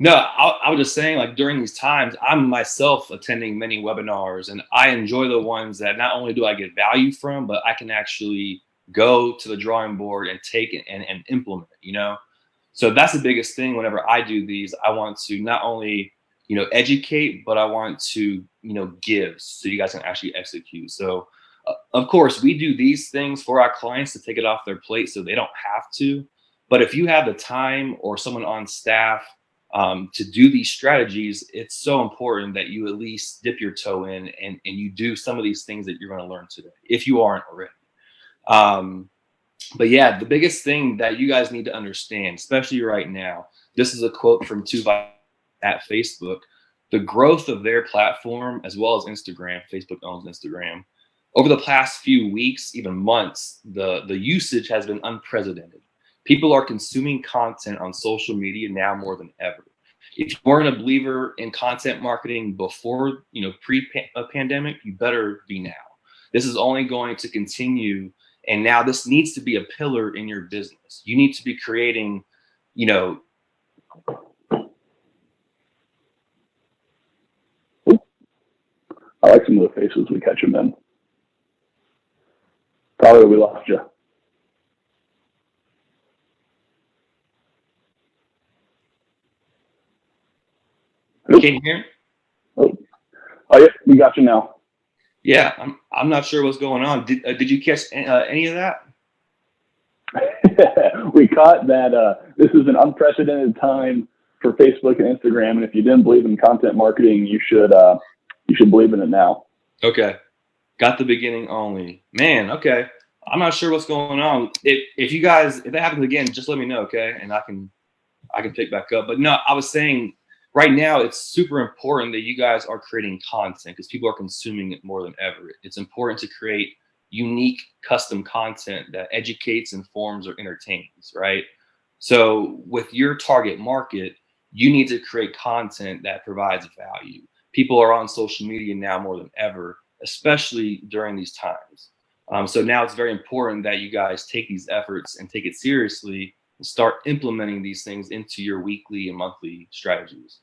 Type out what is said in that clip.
No, I was just saying, like during these times, I'm myself attending many webinars, and I enjoy the ones that not only do I get value from, but I can actually go to the drawing board and take it and implement. So that's the biggest thing. Whenever I do these, I want to not only educate, but I want to give, so you guys can actually execute. So of course, we do these things for our clients to take it off their plate, so they don't have to. But if you have the time or someone on staff to do these strategies, it's so important that you at least dip your toe in and you do some of these things that you're going to learn today, if you aren't already. Um, but yeah, the biggest thing that you guys need to understand, especially right now, this is a quote from Tuvi at Facebook. The growth of their platform, as well as Instagram, Facebook owns Instagram, over the past few weeks, even months, the usage has been unprecedented. People are consuming content on social media now more than ever. If you weren't a believer in content marketing before, pre-pandemic, you better be now. This is only going to continue, and now this needs to be a pillar in your business. You need to be creating, you know, I like some of the faces we catch them in. Probably we lost you. can you hear me? Oh, oh yeah, we got you now. Yeah, I'm not sure what's going on. Did you catch any of that? We caught that this is an unprecedented time for Facebook and Instagram, and if you didn't believe in content marketing, you should believe in it now. Okay, got the beginning only. Man, okay. I'm not sure what's going on. If you guys, if that happens again, just let me know, okay? And I can pick back up. But no, I was saying right now it's super important that you guys are creating content because people are consuming it more than ever. It's important to create unique custom content that educates, informs, or entertains, right? So with your target market, you need to create content that provides value. People are on social media now more than ever, especially during these times. So now it's very important that you guys take these efforts and take it seriously and start implementing these things into your weekly and monthly strategies.